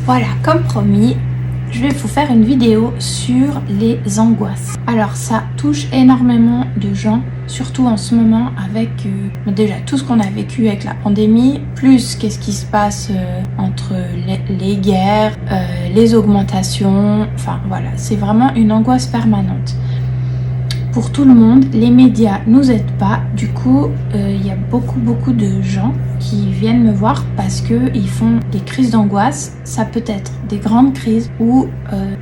Voilà, comme promis, je vais vous faire une vidéo sur les angoisses. Alors ça touche énormément de gens, surtout en ce moment avec déjà tout ce qu'on a vécu avec la pandémie, plus qu'est-ce qui se passe entre les guerres, les augmentations, enfin voilà, c'est vraiment une angoisse permanente. Pour tout le monde, les médias nous aident pas, du coup il y a beaucoup de gens qui viennent me voir parce qu'ils font des crises d'angoisse. Ça peut être des grandes crises ou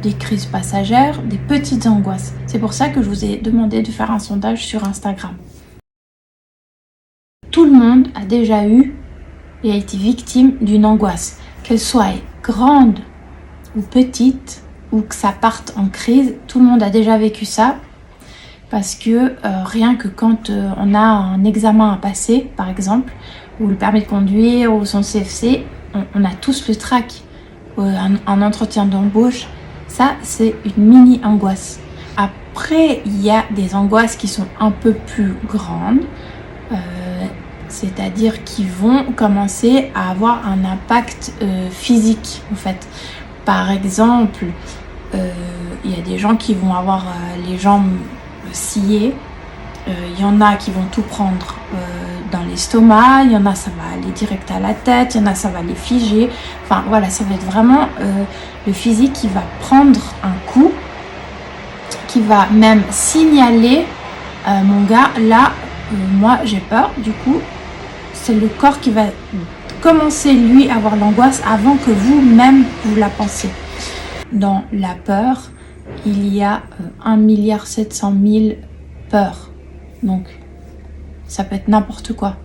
des crises passagères, des petites angoisses. C'est pour ça que je vous ai demandé de faire un sondage sur Instagram. Tout le monde a déjà eu et a été victime d'une angoisse, qu'elle soit grande ou petite ou que ça parte en crise. Tout le monde a déjà vécu ça. Parce que rien que quand on a un examen à passer, par exemple, ou le permis de conduire, ou son CFC, on a tous le trac, un entretien d'embauche, ça c'est une mini-angoisse. Après, il y a des angoisses qui sont un peu plus grandes, c'est-à-dire qui vont commencer à avoir un impact physique, en fait. Par exemple, il y a des gens qui vont avoir les jambes sciées, il y en a qui vont tout prendre dans l'estomac, il y en a ça va aller direct à la tête, il y en a ça va les figer, enfin voilà, ça va être vraiment le physique qui va prendre un coup, qui va même signaler mon gars, là moi j'ai peur, du coup c'est le corps qui va commencer lui à avoir l'angoisse avant que vous-même vous la pensez. Dans la peur, il y a 1,7 milliard peurs. Donc, ça peut être n'importe quoi.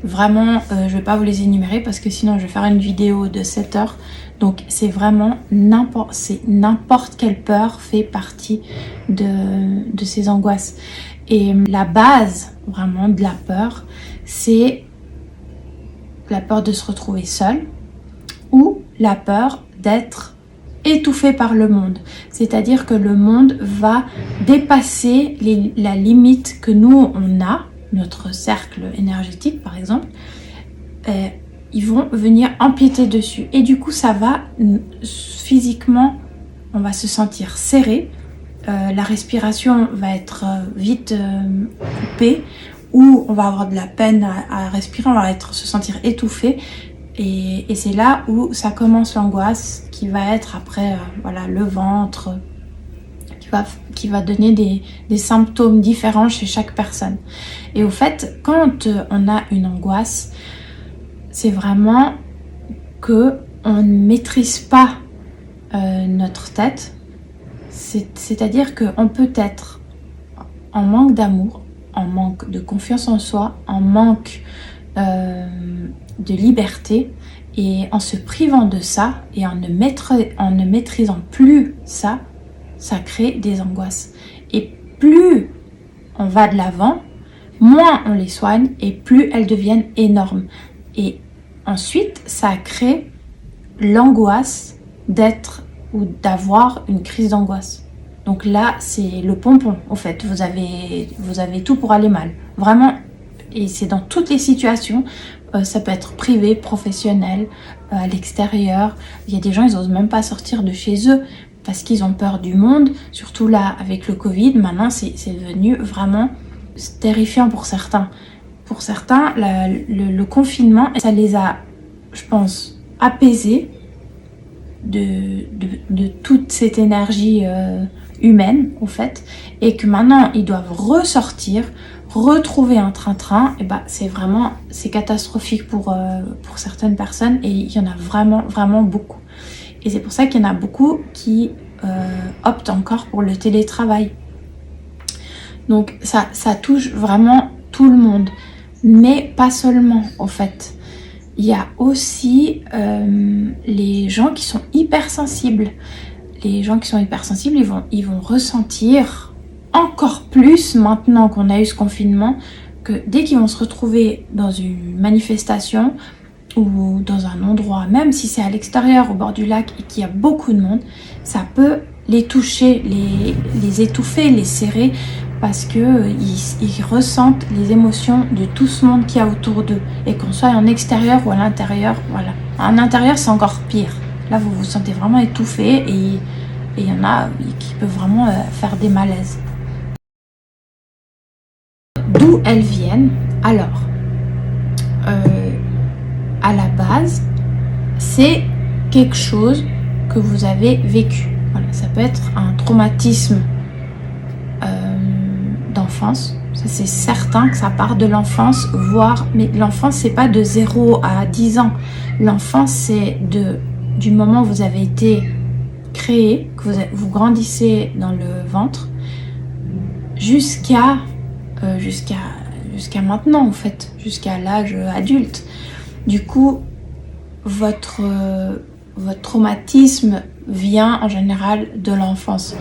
Vraiment, je vais pas vous les énumérer parce que sinon je vais faire une vidéo de 7 heures. Donc, c'est vraiment n'importe quelle peur fait partie de ces angoisses. Et la base, vraiment, de la peur, c'est la peur de se retrouver seul ou la peur d'être étouffé par le monde, c'est-à-dire que le monde va dépasser la limite que nous on a, notre cercle énergétique par exemple, ils vont venir empiéter dessus et du coup ça va physiquement, on va se sentir serré, la respiration va être vite coupée ou on va avoir de la peine à respirer, on va se sentir étouffé. Et c'est là où ça commence l'angoisse qui va être après voilà, le ventre, qui va donner des symptômes différents chez chaque personne. Et au fait, quand on a une angoisse, c'est vraiment qu'on ne maîtrise pas notre tête. C'est-à-dire qu'on peut être en manque d'amour, en manque de confiance en soi, en manque de liberté, et en se privant de ça et en ne maîtrisant plus ça, ça crée des angoisses. Et plus on va de l'avant, moins on les soigne et plus elles deviennent énormes. Et ensuite, ça crée l'angoisse d'être ou d'avoir une crise d'angoisse. Donc là, c'est le pompon, au fait. Vous avez tout pour aller mal. Vraiment. Et c'est dans toutes les situations, ça peut être privé, professionnel, à l'extérieur. Il y a des gens, ils n'osent même pas sortir de chez eux parce qu'ils ont peur du monde. Surtout là, avec le Covid, maintenant, c'est devenu vraiment terrifiant pour certains. Pour certains, le confinement, ça les a, je pense, apaisés de toute cette énergie humaine, au fait. Et que maintenant, ils doivent ressortir, retrouver un train-train, et bah c'est catastrophique pour certaines personnes et il y en a vraiment beaucoup. Et c'est pour ça qu'il y en a beaucoup qui optent encore pour le télétravail. Donc ça touche vraiment tout le monde, mais pas seulement au fait. Il y a aussi les gens qui sont hypersensibles. Les gens qui sont hypersensibles, ils vont ressentir encore plus maintenant qu'on a eu ce confinement, que dès qu'ils vont se retrouver dans une manifestation ou dans un endroit, même si c'est à l'extérieur, au bord du lac et qu'il y a beaucoup de monde, ça peut les toucher, les étouffer, les serrer, parce que ils ressentent les émotions de tout ce monde qu'il y a autour d'eux, et qu'on soit en extérieur ou à l'intérieur, voilà. En intérieur, c'est encore pire. Là, vous vous sentez vraiment étouffé et il y en a qui peuvent vraiment faire des malaises. D'où elles viennent? Alors, à la base, c'est quelque chose que vous avez vécu. Voilà, ça peut être un traumatisme d'enfance. Ça, c'est certain que ça part de l'enfance, voire... Mais l'enfance, c'est pas de 0 à 10 ans. L'enfance, c'est du moment où vous avez été créé, que vous grandissez dans le ventre, jusqu'à maintenant, en fait, jusqu'à l'âge adulte. Du coup, votre traumatisme vient en général de l'enfance.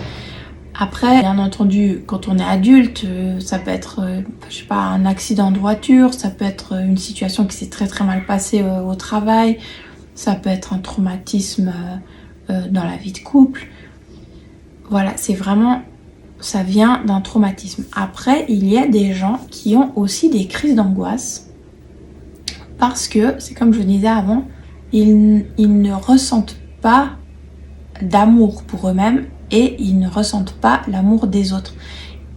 Après, bien entendu, quand on est adulte, ça peut être, je sais pas, un accident de voiture, ça peut être une situation qui s'est très très mal passée au travail, ça peut être un traumatisme dans la vie de couple. Voilà, c'est vraiment, ça vient d'un traumatisme. Après, il y a des gens qui ont aussi des crises d'angoisse parce que, c'est comme je vous disais avant, ils ne ressentent pas d'amour pour eux-mêmes et ils ne ressentent pas l'amour des autres.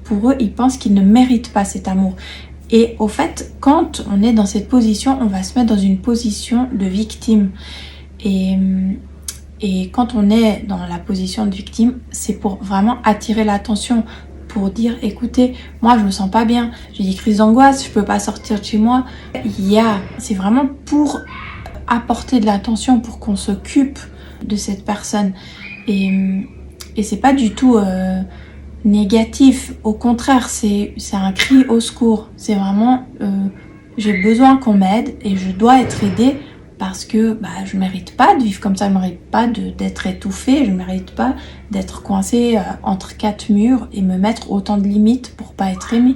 Pour eux, ils pensent qu'ils ne méritent pas cet amour. Et au fait, quand on est dans cette position, on va se mettre dans une position de victime. Et quand on est dans la position de victime, c'est pour vraiment attirer l'attention, pour dire, écoutez, moi je me sens pas bien, j'ai des crises d'angoisse, je peux pas sortir de chez moi. C'est vraiment pour apporter de l'attention, pour qu'on s'occupe de cette personne. Et c'est pas du tout négatif, au contraire, c'est un cri au secours. C'est vraiment, j'ai besoin qu'on m'aide et je dois être aidée parce que je mérite pas de vivre comme ça, je mérite pas d'être étouffée, je mérite pas d'être coincée entre 4 murs et me mettre autant de limites pour pas être aimée.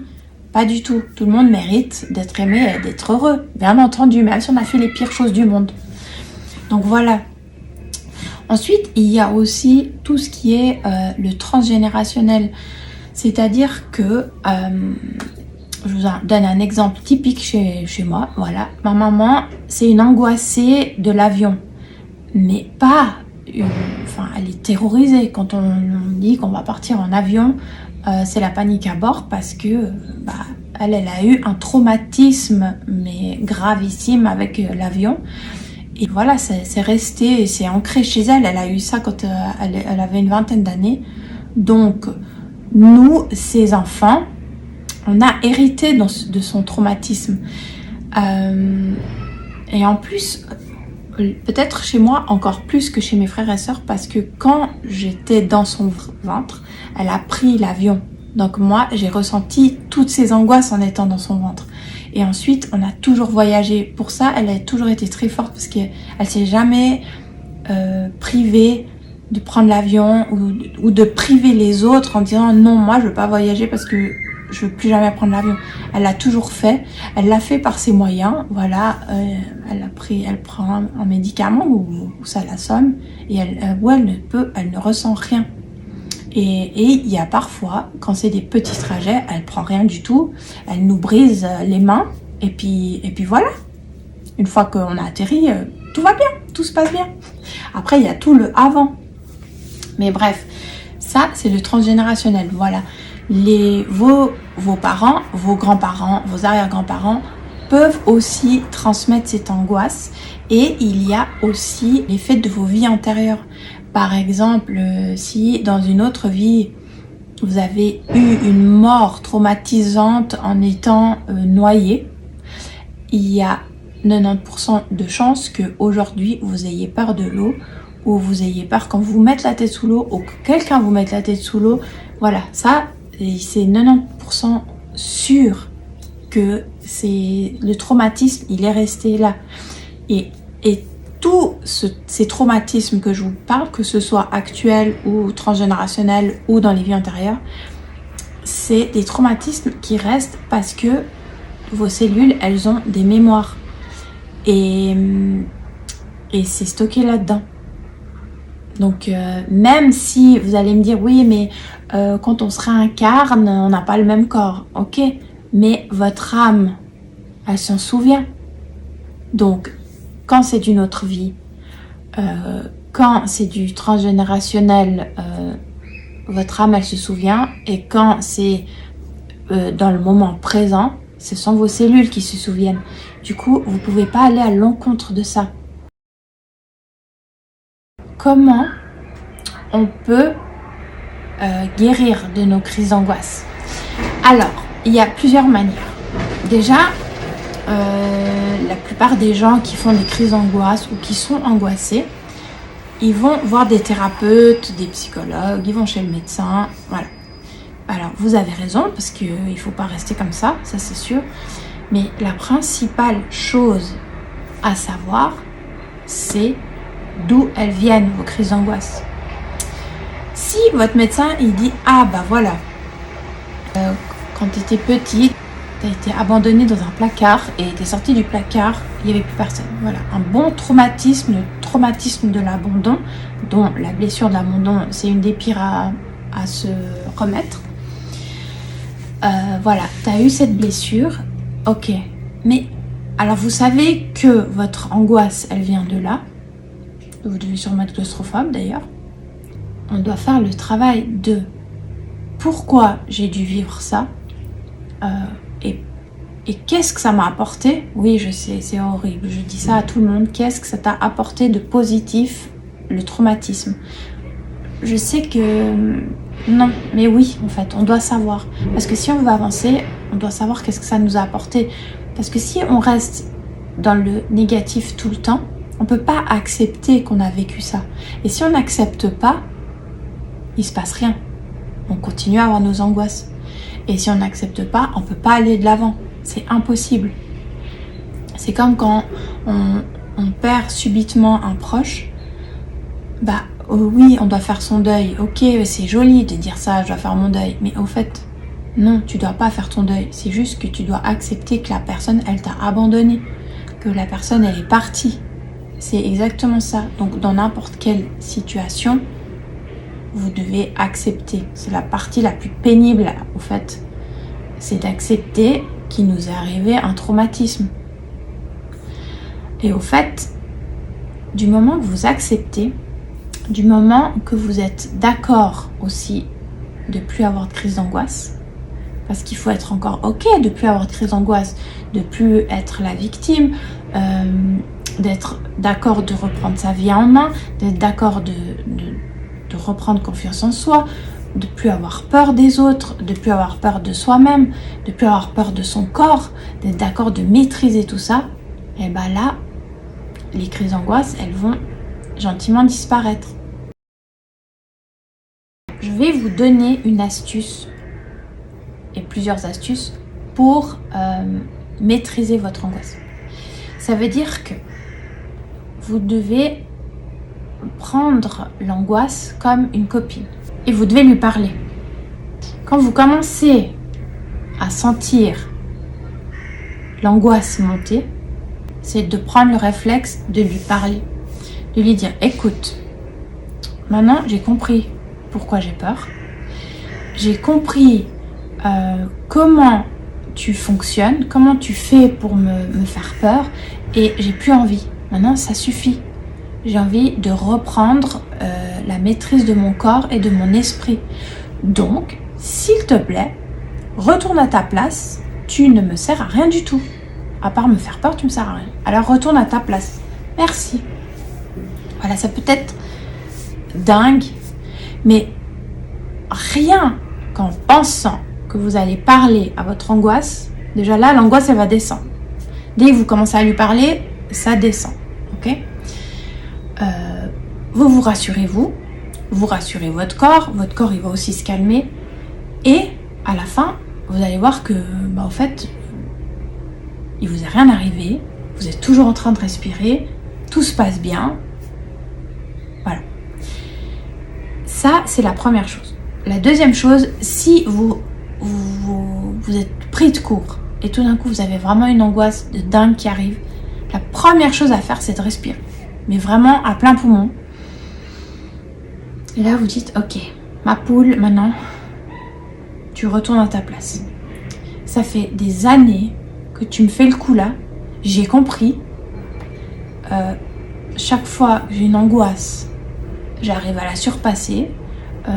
Pas du tout. Tout le monde mérite d'être aimé et d'être heureux, bien entendu, même si on a fait les pires choses du monde. Donc voilà. Ensuite, il y a aussi tout ce qui est le transgénérationnel. C'est-à-dire que, je vous donne un exemple typique chez moi. Voilà, ma maman, c'est une angoissée de l'avion. Mais pas... elle est terrorisée. Quand on dit qu'on va partir en avion, c'est la panique à bord parce que elle a eu un traumatisme, mais gravissime avec l'avion. Et voilà, c'est resté, c'est ancré chez elle. Elle a eu ça quand elle avait une vingtaine d'années. Donc, nous, ses enfants, on a hérité de son traumatisme. Et en plus, peut-être chez moi encore plus que chez mes frères et sœurs, parce que quand j'étais dans son ventre, elle a pris l'avion. Donc moi, j'ai ressenti toutes ces angoisses en étant dans son ventre. Et ensuite, on a toujours voyagé. Pour ça, elle a toujours été très forte parce qu'elle s'est jamais privée de prendre l'avion ou de priver les autres en disant non, moi je veux pas voyager parce que je veux plus jamais prendre l'avion. Elle l'a toujours fait. Elle l'a fait par ses moyens. Voilà, elle prend un médicament où ça l'assomme et elle ne ressent rien. Et il y a parfois, quand c'est des petits trajets, elle prend rien du tout, elle nous brise les mains, et puis voilà. Une fois qu'on a atterri, tout va bien, tout se passe bien. Après, il y a tout le avant. Mais bref, ça, c'est le transgénérationnel. Voilà. Vos parents, vos grands-parents, vos arrière-grands-parents peuvent aussi transmettre cette angoisse. Et il y a aussi les faits de vos vies antérieures. Par exemple, si dans une autre vie, vous avez eu une mort traumatisante en étant noyé, il y a 90% de chances qu'aujourd'hui, vous ayez peur de l'eau ou vous ayez peur quand vous mettez la tête sous l'eau ou que quelqu'un vous mette la tête sous l'eau. Voilà, ça, c'est 90% sûr que le traumatisme, il est resté là. Et tous ces traumatismes que je vous parle, que ce soit actuel ou transgénérationnel ou dans les vies antérieures, c'est des traumatismes qui restent parce que vos cellules, elles ont des mémoires. Et c'est stocké là-dedans. Donc, même si vous allez me dire, oui, mais quand on se réincarne, on n'a pas le même corps. Ok, mais votre âme, elle s'en souvient. Donc, quand c'est d'une autre vie, quand c'est du transgénérationnel, votre âme, elle se souvient. Et quand c'est dans le moment présent, ce sont vos cellules qui se souviennent. Du coup, vous ne pouvez pas aller à l'encontre de ça. Comment on peut guérir de nos crises d'angoisse? Alors, il y a plusieurs manières. Déjà, la plupart des gens qui font des crises d'angoisse ou qui sont angoissés, ils vont voir des thérapeutes, des psychologues, ils vont chez le médecin, voilà. Alors, vous avez raison, parce qu'il ne faut pas rester comme ça c'est sûr. Mais la principale chose à savoir, c'est d'où elles viennent, vos crises d'angoisse. Si votre médecin, il dit « Ah, bah voilà, quand tu étais petite, tu as été abandonnée dans un placard et tu es sortie du placard, il n'y avait plus personne. » Voilà, un bon traumatisme, le traumatisme de l'abandon, dont la blessure de l'abandon, c'est une des pires à se remettre. Voilà, tu as eu cette blessure, ok. Mais, alors vous savez que votre angoisse, elle vient de là. Vous devez sûrement être claustrophobe d'ailleurs. On doit faire le travail de pourquoi j'ai dû vivre ça et qu'est-ce que ça m'a apporté. Oui, je sais, c'est horrible, je dis ça à tout le monde. Qu'est-ce que ça t'a apporté de positif, le traumatisme? Je sais que non, mais oui, en fait, on doit savoir. Parce que si on veut avancer, on doit savoir qu'est-ce que ça nous a apporté. Parce que si on reste dans le négatif tout le temps, on ne peut pas accepter qu'on a vécu ça. Et si on n'accepte pas, il ne se passe rien. On continue à avoir nos angoisses. Et si on n'accepte pas, on ne peut pas aller de l'avant. C'est impossible. C'est comme quand on perd subitement un proche. Bah oui, on doit faire son deuil. Ok, c'est joli de dire ça, je dois faire mon deuil. Mais au fait, non, tu ne dois pas faire ton deuil. C'est juste que tu dois accepter que la personne, elle t'a abandonné. Que la personne, elle est partie. C'est exactement ça. Donc, dans n'importe quelle situation, vous devez accepter. C'est la partie la plus pénible, au fait. C'est d'accepter qu'il nous est arrivé un traumatisme. Et au fait, du moment que vous acceptez, du moment que vous êtes d'accord aussi de plus avoir de crise d'angoisse, parce qu'il faut être encore ok de plus avoir de crise d'angoisse, de plus être la victime, d'être d'accord de reprendre sa vie en main, d'être d'accord de reprendre confiance en soi, de plus avoir peur des autres, de plus avoir peur de soi-même, de plus avoir peur de son corps, d'être d'accord de maîtriser tout ça, et bien là, les crises d'angoisse, elles vont gentiment disparaître. Je vais vous donner une astuce, et plusieurs astuces, pour maîtriser votre angoisse. Ça veut dire que vous devez prendre l'angoisse comme une copine et vous devez lui parler. Quand vous commencez à sentir l'angoisse monter, c'est de prendre le réflexe de lui parler, de lui dire écoute, maintenant j'ai compris pourquoi j'ai peur, j'ai compris comment tu fonctionnes, comment tu fais pour me faire peur et j'ai plus envie, maintenant ça suffit. J'ai envie de reprendre la maîtrise de mon corps et de mon esprit. Donc, s'il te plaît, retourne à ta place. Tu ne me sers à rien du tout. À part me faire peur, tu me sers à rien. Alors, retourne à ta place. Merci. Voilà, ça peut être dingue, mais rien qu'en pensant que vous allez parler à votre angoisse, déjà là, l'angoisse, elle va descendre. Dès que vous commencez à lui parler, ça descend. Ok ? Vous rassurez vous rassurez votre corps il va aussi se calmer et à la fin vous allez voir que en fait il vous est rien arrivé, vous êtes toujours en train de respirer, tout se passe bien, voilà. Ça c'est la première chose. La deuxième chose, si vous êtes pris de court et tout d'un coup vous avez vraiment une angoisse de dingue qui arrive, la première chose à faire c'est de respirer, mais vraiment à plein poumon. Et là, vous dites, ok, ma poule, maintenant, tu retournes à ta place. Ça fait des années que tu me fais le coup là. J'ai compris. Chaque fois que j'ai une angoisse, j'arrive à la surpasser.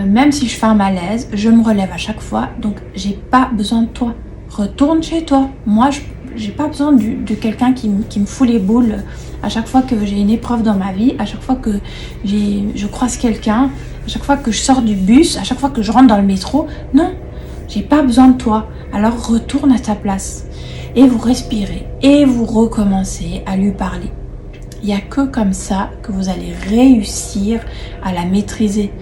Même si je fais un malaise, je me relève à chaque fois. Donc, j'ai pas besoin de toi. Retourne chez toi. Moi, j'ai pas besoin de quelqu'un qui me fout les boules à chaque fois que j'ai une épreuve dans ma vie, à chaque fois que je croise quelqu'un, à chaque fois que je sors du bus, à chaque fois que je rentre dans le métro. Non, j'ai pas besoin de toi. Alors, retourne à ta place. Et vous respirez. Et vous recommencez à lui parler. Il n'y a que comme ça que vous allez réussir à la maîtriser.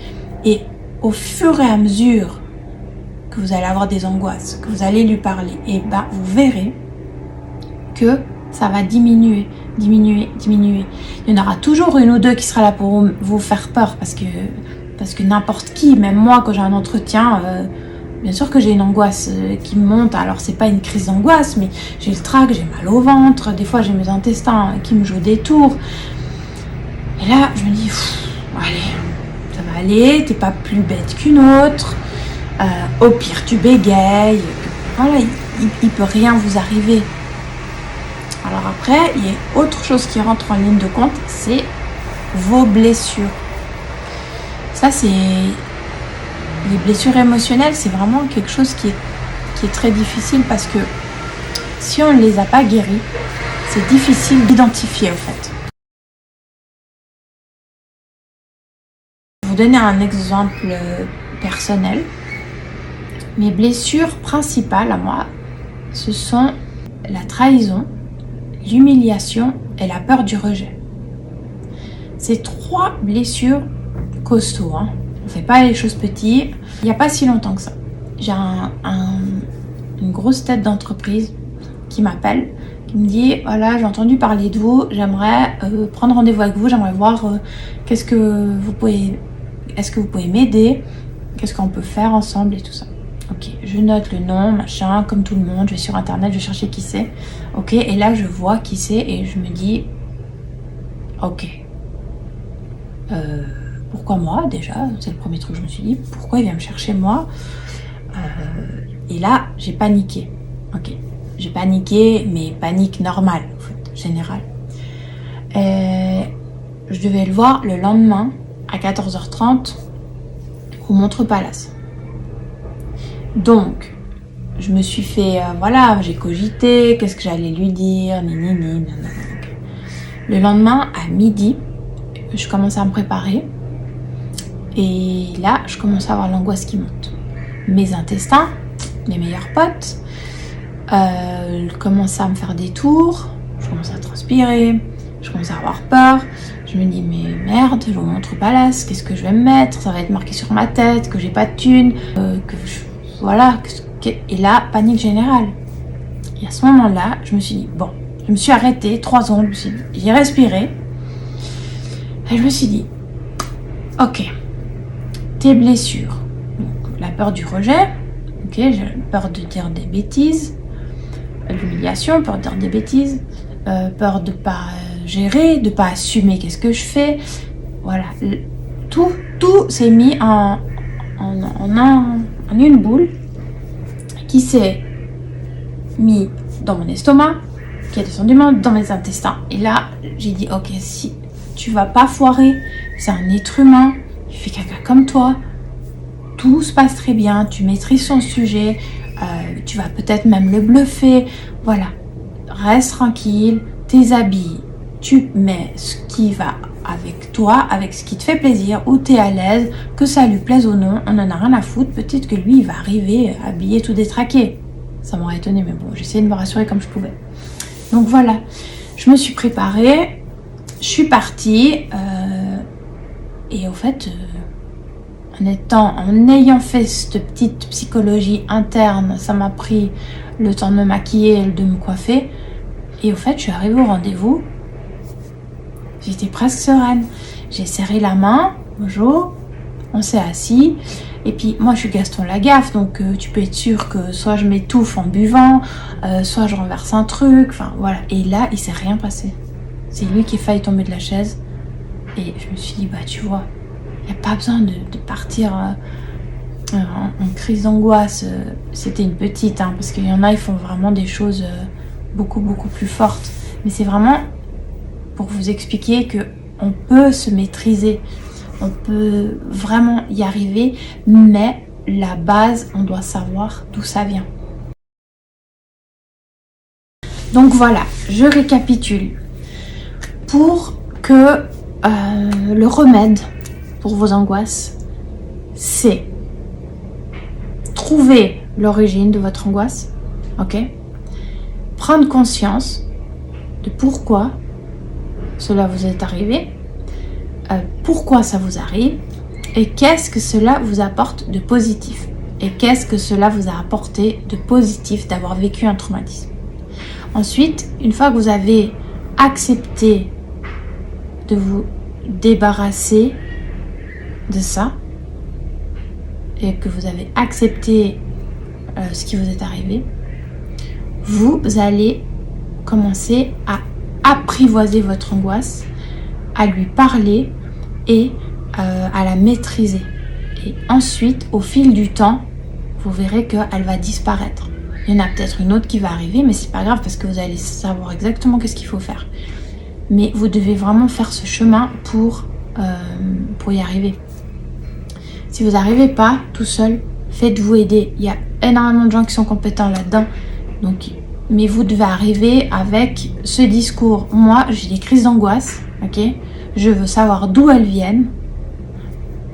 Et au fur et à mesure que vous allez avoir des angoisses, que vous allez lui parler, et ben vous verrez que ça va diminuer. Il y en aura toujours une ou deux qui sera là pour vous faire peur parce que n'importe qui, même moi quand j'ai un entretien, bien sûr que j'ai une angoisse qui me monte. Alors c'est pas une crise d'angoisse, mais j'ai le trac, j'ai mal au ventre, des fois j'ai mes intestins qui me jouent des tours. Et là je me dis, allez, ça va aller, t'es pas plus bête qu'une autre, au pire tu bégayes, voilà, il peut rien vous arriver. Alors après, il y a autre chose qui rentre en ligne de compte, c'est vos blessures. Ça c'est... Les blessures émotionnelles, c'est vraiment quelque chose qui est très difficile parce que si on ne les a pas guéries, c'est difficile d'identifier au fait. Je vais vous donner un exemple personnel. Mes blessures principales à moi, ce sont la trahison, l'humiliation et la peur du rejet. Ces 3 blessures costauds, hein. On ne fait pas les choses petites. Il n'y a pas si longtemps que ça, j'ai une grosse tête d'entreprise qui m'appelle, qui me dit voilà, j'ai entendu parler de vous, j'aimerais prendre rendez-vous avec vous, j'aimerais voir est-ce que vous pouvez m'aider, qu'est-ce qu'on peut faire ensemble et tout ça. Ok, je note le nom, machin, comme tout le monde, je vais sur internet, je vais chercher qui c'est. Ok, et là je vois qui c'est et je me dis ok. Pourquoi moi déjà? C'est le premier truc que je me suis dit. Pourquoi il vient me chercher moi? Et là, j'ai paniqué. Ok, j'ai paniqué, mais panique normale, en fait, générale. Je devais le voir le lendemain à 14h30 au Montreux Palace. Donc, je me suis fait, voilà, j'ai cogité, qu'est-ce que j'allais lui dire, nanana. Le lendemain, à midi, je commence à me préparer. Et là, je commence à avoir l'angoisse qui monte. Mes intestins, mes meilleurs potes, commencent à me faire des tours. Je commence à transpirer. Je commence à avoir peur. Je me dis, mais merde, je vous montre Palace. Qu'est-ce que je vais me mettre? Ça va être marqué sur ma tête, que j'ai pas de thune, voilà. Et là, panique générale. Et à ce moment-là, je me suis dit, bon, je me suis arrêtée 3 secondes. J'ai respiré. Et je me suis dit, ok, tes blessures, donc la peur du rejet, ok, j'ai peur de dire des bêtises, l'humiliation, peur de dire des bêtises, peur de pas gérer, de pas assumer qu'est-ce que je fais, voilà, tout s'est mis en une boule qui s'est mis dans mon estomac, qui est descendu dans mes intestins. Et là, j'ai dit, ok, si tu vas pas foirer, c'est un être humain, il fait caca comme toi, tout se passe très bien, tu maîtrises son sujet, tu vas peut-être même le bluffer, voilà, reste tranquille, tes habits, tu mets ce qui va avec toi, avec ce qui te fait plaisir, où tu es à l'aise, que ça lui plaise ou non, on en a rien à foutre, peut-être que lui il va arriver habillé tout détraqué, ça m'aurait étonné, mais bon, j'essayais de me rassurer comme je pouvais. Donc voilà, je me suis préparée, je suis partie, et au fait, en ayant fait cette petite psychologie interne, ça m'a pris le temps de me maquiller et de me coiffer. Et au fait, je suis arrivée au rendez-vous. J'étais presque sereine. J'ai serré la main. Bonjour. On s'est assis. Et puis, moi, je suis Gaston Lagaffe. Donc, tu peux être sûr que soit je m'étouffe en buvant, soit je renverse un truc. Enfin, voilà. Et là, il s'est rien passé. C'est lui qui a failli tomber de la chaise. Et je me suis dit, bah, tu vois, il n'y a pas besoin de partir en crise d'angoisse. C'était une petite, hein, parce qu'il y en a, ils font vraiment des choses beaucoup, beaucoup plus fortes. Mais c'est vraiment pour vous expliquer qu'on peut se maîtriser. on peut vraiment y arriver, mais la base, on doit savoir d'où ça vient. Donc voilà, je récapitule. Pour que le remède pour vos angoisses, c'est trouver l'origine de votre angoisse, ok? Prendre conscience de pourquoi cela vous est arrivé, pourquoi ça vous arrive et qu'est-ce que cela vous apporte de positif et qu'est-ce que cela vous a apporté de positif d'avoir vécu un traumatisme. Ensuite, une fois que vous avez accepté de vous débarrasser de ça et que vous avez accepté ce qui vous est arrivé, vous allez commencer à apprivoiser votre angoisse, à lui parler et à la maîtriser. Et ensuite, au fil du temps, vous verrez qu'elle va disparaître. Il y en a peut-être une autre qui va arriver, mais c'est pas grave parce que vous allez savoir exactement qu'est-ce qu'il faut faire. Mais vous devez vraiment faire ce chemin pour y arriver. Si vous n'arrivez pas tout seul, faites-vous aider. Il y a énormément de gens qui sont compétents là-dedans. Donc, mais vous devez arriver avec ce discours. Moi, j'ai des crises d'angoisse, ok? Je veux savoir d'où elles viennent,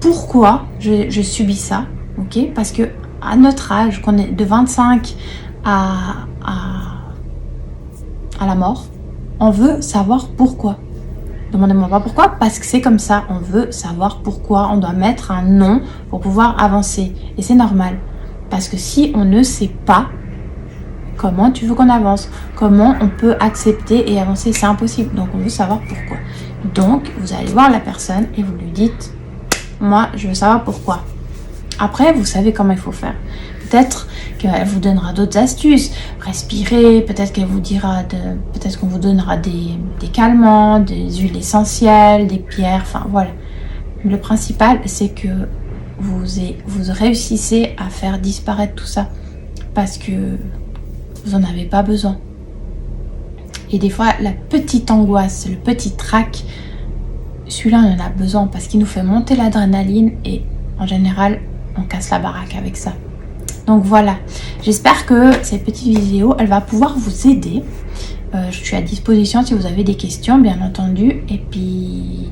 pourquoi je subis ça, ok? Parce que à notre âge, qu'on est de 25 à la mort, on veut savoir pourquoi. Demandez-moi pas pourquoi, parce que c'est comme ça. On veut savoir pourquoi. On doit mettre un nom pour pouvoir avancer. Et c'est normal. Parce que si on ne sait pas comment tu veux qu'on avance, comment on peut accepter et avancer, c'est impossible. Donc on veut savoir pourquoi. Donc vous allez voir la personne et vous lui dites, moi je veux savoir pourquoi. Après vous savez comment il faut faire. Peut-être qu'elle vous donnera d'autres astuces, respirer, peut-être qu'elle vous dira, peut-être qu'on vous donnera des calmants, des huiles essentielles, des pierres, enfin voilà. Le principal c'est que vous réussissez à faire disparaître tout ça parce que vous n'en avez pas besoin. Et des fois, la petite angoisse, le petit trac, celui-là, on en a besoin parce qu'il nous fait monter l'adrénaline et en général, on casse la baraque avec ça. Donc voilà, j'espère que cette petite vidéo, elle va pouvoir vous aider. Je suis à disposition si vous avez des questions, bien entendu. Et puis,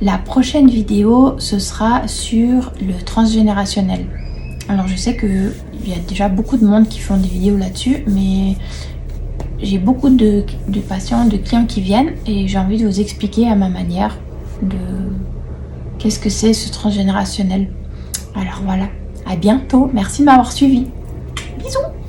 la prochaine vidéo, ce sera sur le transgénérationnel. Alors je sais qu'il y a déjà beaucoup de monde qui font des vidéos là-dessus, mais j'ai beaucoup de patients, de clients qui viennent et j'ai envie de vous expliquer à ma manière de qu'est-ce que c'est ce transgénérationnel. Alors voilà, à bientôt, merci de m'avoir suivi. Bisous.